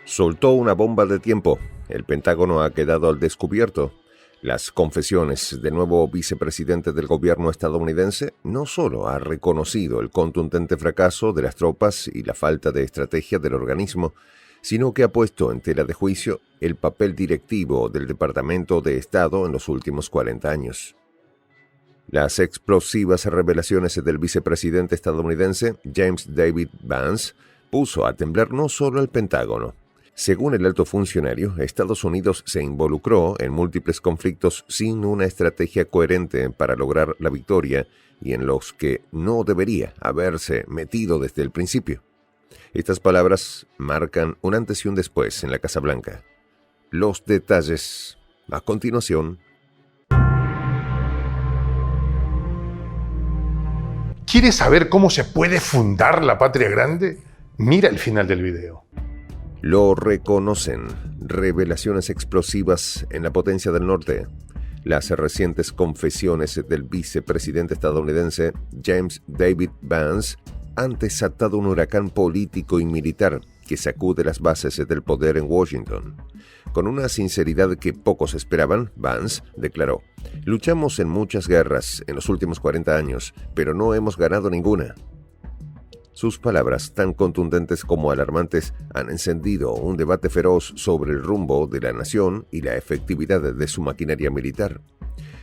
Soltó una bomba de tiempo. El Pentágono ha quedado al descubierto. Las confesiones del nuevo vicepresidente del gobierno estadounidense no solo ha reconocido el contundente fracaso de las tropas y la falta de estrategia del organismo, sino que ha puesto en tela de juicio el papel directivo del Departamento de Estado en los últimos 40 años. Las explosivas revelaciones del vicepresidente estadounidense James David Vance puso a temblar no solo el Pentágono. Según el alto funcionario, Estados Unidos se involucró en múltiples conflictos sin una estrategia coherente para lograr la victoria y en los que no debería haberse metido desde el principio. Estas palabras marcan un antes y un después en la Casa Blanca. Los detalles a continuación. ¿Quieres saber cómo se puede fundar la patria grande? Mira el final del video. Lo reconocen. Revelaciones explosivas en la potencia del norte. Las recientes confesiones del vicepresidente estadounidense James David Vance han desatado un huracán político y militar que sacude las bases del poder en Washington. Con una sinceridad que pocos esperaban, Vance declaró: "Luchamos en muchas guerras en los últimos 40 años, pero no hemos ganado ninguna". Sus palabras, tan contundentes como alarmantes, han encendido un debate feroz sobre el rumbo de la nación y la efectividad de su maquinaria militar.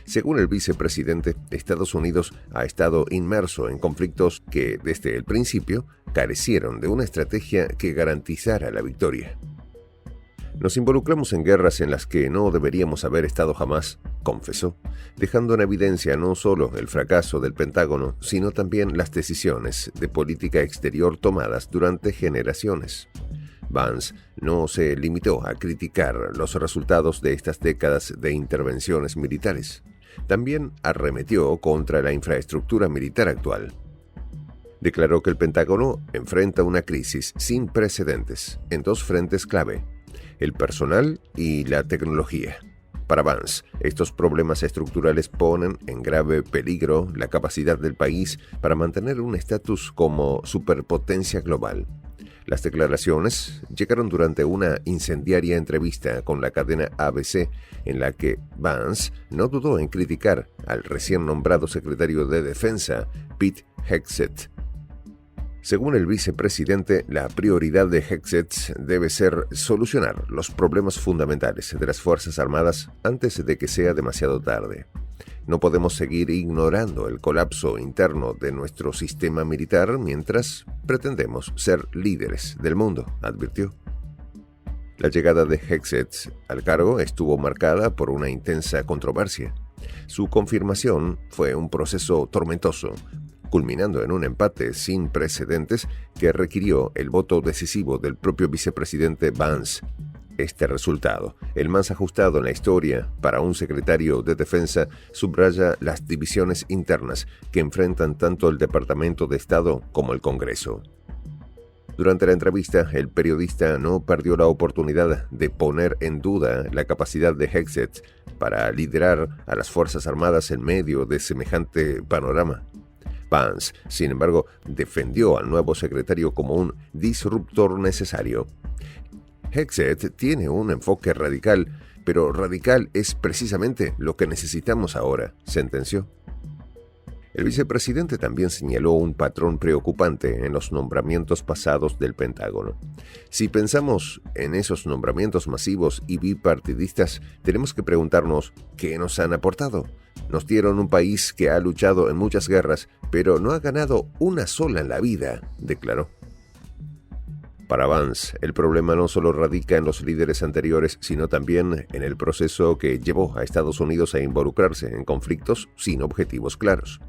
Según el vicepresidente, Estados Unidos ha estado inmerso en conflictos que, desde el principio, carecieron de una estrategia que garantizara la victoria. Nos involucramos en guerras en las que no deberíamos haber estado jamás, confesó, dejando en evidencia no solo el fracaso del Pentágono, sino también las decisiones de política exterior tomadas durante generaciones. Vance no se limitó a criticar los resultados de estas décadas de intervenciones militares. También arremetió contra la infraestructura militar actual. Declaró que el Pentágono enfrenta una crisis sin precedentes en dos frentes clave: el personal y la tecnología. Para Vance, estos problemas estructurales ponen en grave peligro la capacidad del país para mantener un estatus como superpotencia global. Las declaraciones llegaron durante una incendiaria entrevista con la cadena ABC, en la que Vance no dudó en criticar al recién nombrado secretario de Defensa, Pete Hegseth. Según el vicepresidente, la prioridad de Hegseth debe ser solucionar los problemas fundamentales de las Fuerzas Armadas antes de que sea demasiado tarde. No podemos seguir ignorando el colapso interno de nuestro sistema militar mientras pretendemos ser líderes del mundo, advirtió. La llegada de Hegseth al cargo estuvo marcada por una intensa controversia. Su confirmación fue un proceso tormentoso, culminando en un empate sin precedentes que requirió el voto decisivo del propio vicepresidente Vance. Este resultado, el más ajustado en la historia para un secretario de Defensa, subraya las divisiones internas que enfrentan tanto el Departamento de Estado como el Congreso. Durante la entrevista, el periodista no perdió la oportunidad de poner en duda la capacidad de Hegseth para liderar a las Fuerzas Armadas en medio de semejante panorama. Vance, sin embargo, defendió al nuevo secretario como un disruptor necesario. Hegseth tiene un enfoque radical, pero radical es precisamente lo que necesitamos ahora, sentenció. El vicepresidente también señaló un patrón preocupante en los nombramientos pasados del Pentágono. Si pensamos en esos nombramientos masivos y bipartidistas, tenemos que preguntarnos ¿qué nos han aportado? Nos dieron un país que ha luchado en muchas guerras, pero no ha ganado una sola en la vida, declaró. Para Vance, el problema no solo radica en los líderes anteriores, sino también en el proceso que llevó a Estados Unidos a involucrarse en conflictos sin objetivos claros.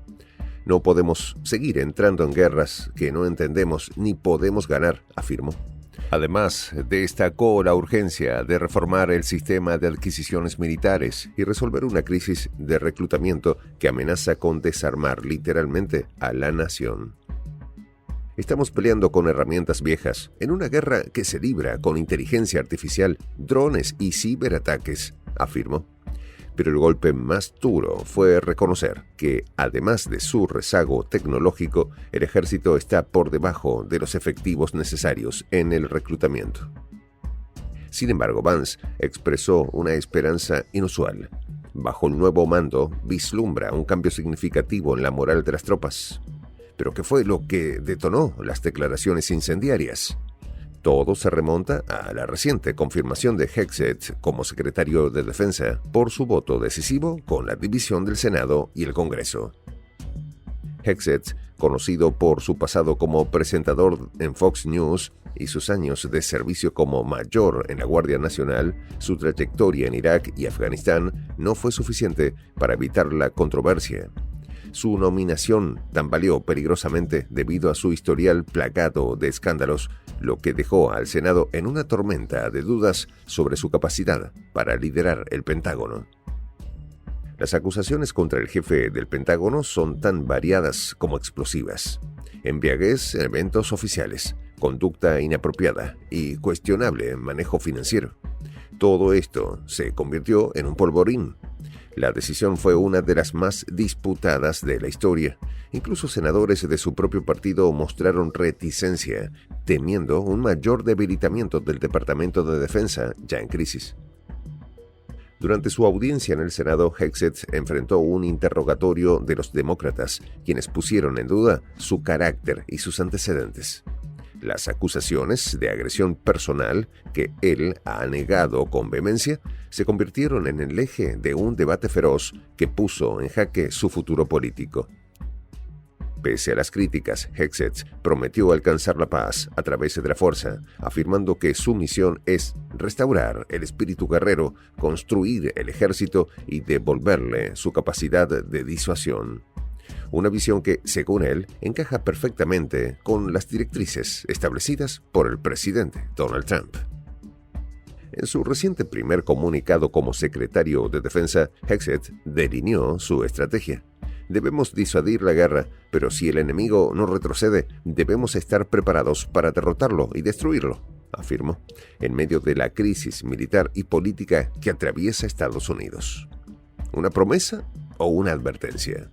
No podemos seguir entrando en guerras que no entendemos ni podemos ganar, afirmó. Además, destacó la urgencia de reformar el sistema de adquisiciones militares y resolver una crisis de reclutamiento que amenaza con desarmar literalmente a la nación. Estamos peleando con herramientas viejas en una guerra que se libra con inteligencia artificial, drones y ciberataques, afirmó. Pero el golpe más duro fue reconocer que, además de su rezago tecnológico, el ejército está por debajo de los efectivos necesarios en el reclutamiento. Sin embargo, Vance expresó una esperanza inusual. Bajo el nuevo mando, vislumbra un cambio significativo en la moral de las tropas. ¿Pero qué fue lo que detonó las declaraciones incendiarias? Todo se remonta a la reciente confirmación de Hegseth como secretario de Defensa por su voto decisivo con la división del Senado y el Congreso. Hegseth, conocido por su pasado como presentador en Fox News y sus años de servicio como mayor en la Guardia Nacional, su trayectoria en Irak y Afganistán no fue suficiente para evitar la controversia. Su nominación tambaleó peligrosamente debido a su historial plagado de escándalos, lo que dejó al Senado en una tormenta de dudas sobre su capacidad para liderar el Pentágono. Las acusaciones contra el jefe del Pentágono son tan variadas como explosivas. Embriaguez en eventos oficiales, conducta inapropiada y cuestionable manejo financiero. Todo esto se convirtió en un polvorín. La decisión fue una de las más disputadas de la historia. Incluso senadores de su propio partido mostraron reticencia, temiendo un mayor debilitamiento del Departamento de Defensa ya en crisis. Durante su audiencia en el Senado, Hegseth enfrentó un interrogatorio de los demócratas, quienes pusieron en duda su carácter y sus antecedentes. Las acusaciones de agresión personal, que él ha negado con vehemencia, se convirtieron en el eje de un debate feroz que puso en jaque su futuro político. Pese a las críticas, Hegseth prometió alcanzar la paz a través de la fuerza, afirmando que su misión es restaurar el espíritu guerrero, construir el ejército y devolverle su capacidad de disuasión. Una visión que, según él, encaja perfectamente con las directrices establecidas por el presidente Donald Trump. En su reciente primer comunicado como secretario de Defensa, Hegseth delineó su estrategia. Debemos disuadir la guerra, pero si el enemigo no retrocede, debemos estar preparados para derrotarlo y destruirlo, afirmó, en medio de la crisis militar y política que atraviesa Estados Unidos. ¿Una promesa o una advertencia?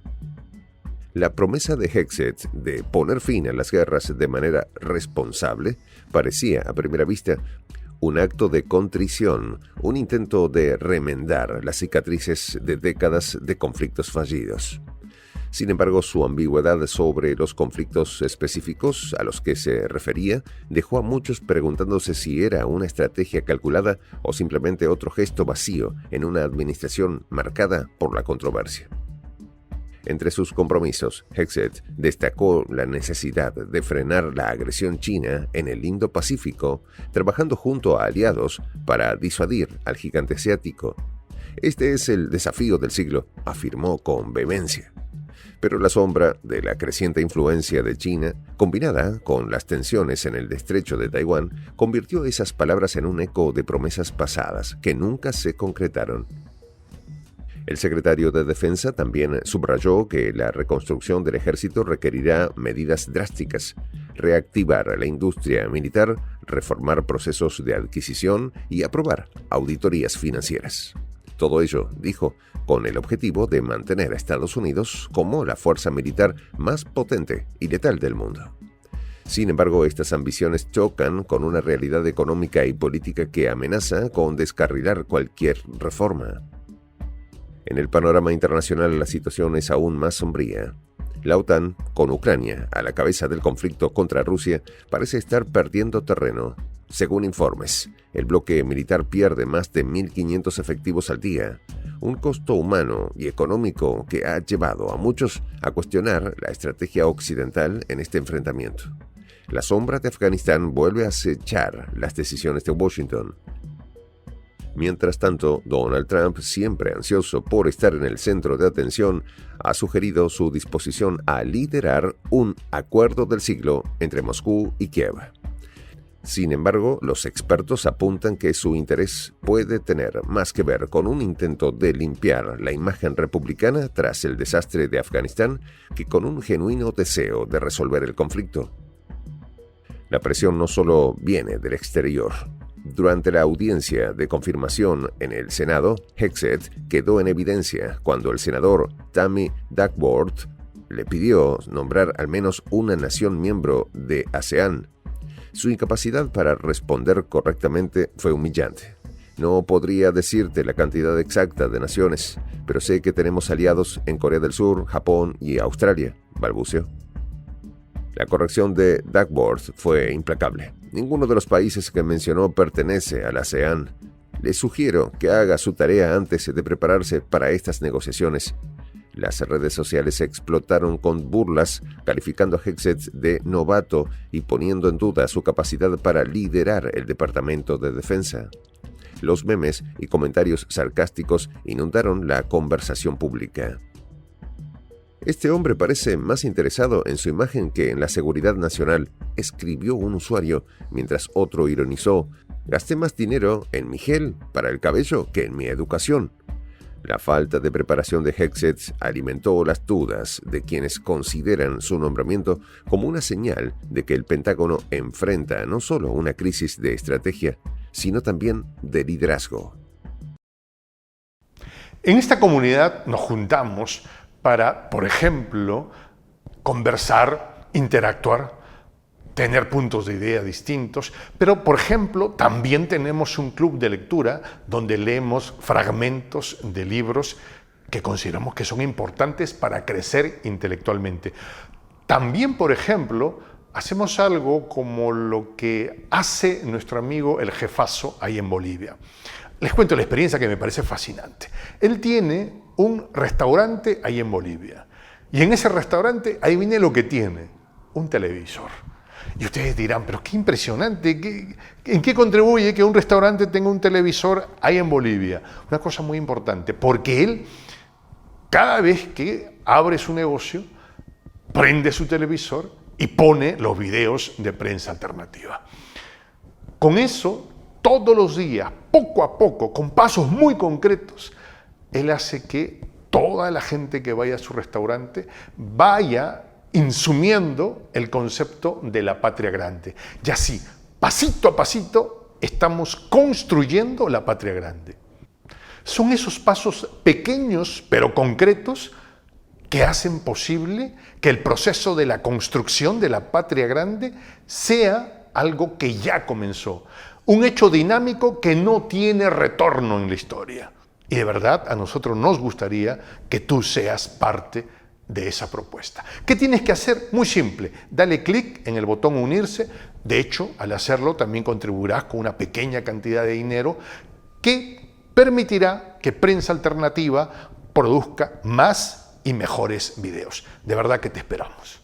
La promesa de Hegseth de poner fin a las guerras de manera responsable parecía, a primera vista, un acto de contrición, un intento de remendar las cicatrices de décadas de conflictos fallidos. Sin embargo, su ambigüedad sobre los conflictos específicos a los que se refería dejó a muchos preguntándose si era una estrategia calculada o simplemente otro gesto vacío en una administración marcada por la controversia. Entre sus compromisos, Hegseth destacó la necesidad de frenar la agresión china en el Indo-Pacífico, trabajando junto a aliados para disuadir al gigante asiático. Este es el desafío del siglo, afirmó con vehemencia. Pero la sombra de la creciente influencia de China, combinada con las tensiones en el estrecho de Taiwán, convirtió esas palabras en un eco de promesas pasadas que nunca se concretaron. El secretario de Defensa también subrayó que la reconstrucción del ejército requerirá medidas drásticas, reactivar la industria militar, reformar procesos de adquisición y aprobar auditorías financieras. Todo ello, dijo, con el objetivo de mantener a Estados Unidos como la fuerza militar más potente y letal del mundo. Sin embargo, estas ambiciones chocan con una realidad económica y política que amenaza con descarrilar cualquier reforma. En el panorama internacional la situación es aún más sombría. La OTAN, con Ucrania a la cabeza del conflicto contra Rusia, parece estar perdiendo terreno. Según informes, el bloque militar pierde más de 1.500 efectivos al día, un costo humano y económico que ha llevado a muchos a cuestionar la estrategia occidental en este enfrentamiento. La sombra de Afganistán vuelve a acechar las decisiones de Washington. Mientras tanto, Donald Trump, siempre ansioso por estar en el centro de atención, ha sugerido su disposición a liderar un acuerdo del siglo entre Moscú y Kiev. Sin embargo, los expertos apuntan que su interés puede tener más que ver con un intento de limpiar la imagen republicana tras el desastre de Afganistán que con un genuino deseo de resolver el conflicto. La presión no solo viene del exterior. Durante la audiencia de confirmación en el Senado, Hegseth quedó en evidencia cuando el senador Tammy Duckworth le pidió nombrar al menos una nación miembro de ASEAN. Su incapacidad para responder correctamente fue humillante. No podría decirte la cantidad exacta de naciones, pero sé que tenemos aliados en Corea del Sur, Japón y Australia, balbuceó. La corrección de Duckworth fue implacable. Ninguno de los países que mencionó pertenece a la ASEAN. Le sugiero que haga su tarea antes de prepararse para estas negociaciones. Las redes sociales explotaron con burlas, calificando a Hegseth de novato y poniendo en duda su capacidad para liderar el Departamento de Defensa. Los memes y comentarios sarcásticos inundaron la conversación pública. Este hombre parece más interesado en su imagen que en la seguridad nacional, escribió un usuario, mientras otro ironizó: gasté más dinero en mi gel para el cabello que en mi educación. La falta de preparación de Hegseth alimentó las dudas de quienes consideran su nombramiento como una señal de que el Pentágono enfrenta no solo una crisis de estrategia, sino también de liderazgo. En esta comunidad nos juntamos para, por ejemplo, conversar, interactuar, tener puntos de idea distintos, pero, por ejemplo, también tenemos un club de lectura donde leemos fragmentos de libros que consideramos que son importantes para crecer intelectualmente. También, por ejemplo, hacemos algo como lo que hace nuestro amigo el jefazo ahí en Bolivia. Les cuento la experiencia que me parece fascinante. Él tiene un restaurante ahí en Bolivia. Y en ese restaurante, adivine lo que tiene: un televisor. Y ustedes dirán, pero qué impresionante, ¿en qué contribuye que un restaurante tenga un televisor ahí en Bolivia? Una cosa muy importante, porque él, cada vez que abre su negocio, prende su televisor y pone los videos de Prensa Alternativa. Con eso, todos los días, poco a poco, con pasos muy concretos, él hace que toda la gente que vaya a su restaurante vaya insumiendo el concepto de la patria grande. Y así, pasito a pasito, estamos construyendo la patria grande. Son esos pasos pequeños pero concretos que hacen posible que el proceso de la construcción de la patria grande sea algo que ya comenzó. Un hecho dinámico que no tiene retorno en la historia. Y de verdad, a nosotros nos gustaría que tú seas parte de esa propuesta. ¿Qué tienes que hacer? Muy simple. Dale clic en el botón unirse. De hecho, al hacerlo también contribuirás con una pequeña cantidad de dinero que permitirá que Prensa Alternativa produzca más y mejores videos. De verdad que te esperamos.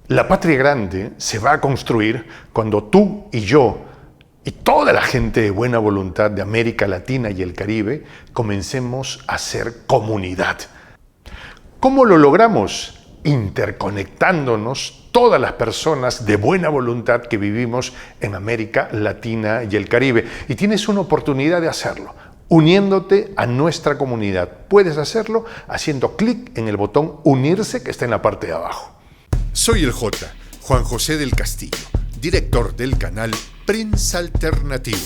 La patria grande se va a construir cuando tú y yo y toda la gente de buena voluntad de América Latina y el Caribe comencemos a ser comunidad. ¿Cómo lo logramos? Interconectándonos todas las personas de buena voluntad que vivimos en América Latina y el Caribe. Y tienes una oportunidad de hacerlo, uniéndote a nuestra comunidad. Puedes hacerlo haciendo clic en el botón unirse que está en la parte de abajo. Soy el J, Juan José del Castillo, director del canal Prensa Alternativa.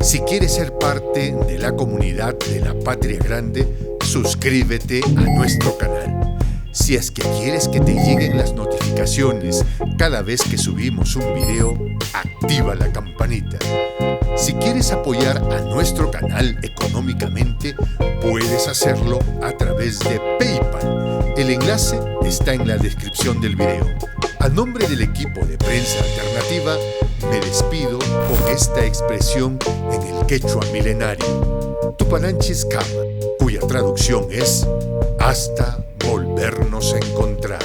Si quieres ser parte de la comunidad de la Patria Grande, suscríbete a nuestro canal. Si es que quieres que te lleguen las notificaciones cada vez que subimos un video, activa la campanita. Si quieres apoyar a nuestro canal económicamente, puedes hacerlo a través de PayPal. El enlace está en la descripción del video. A nombre del equipo de Prensa Alternativa, me despido con esta expresión en el quechua milenario, Tupananchis Kama, cuya traducción es hasta volvernos a encontrar.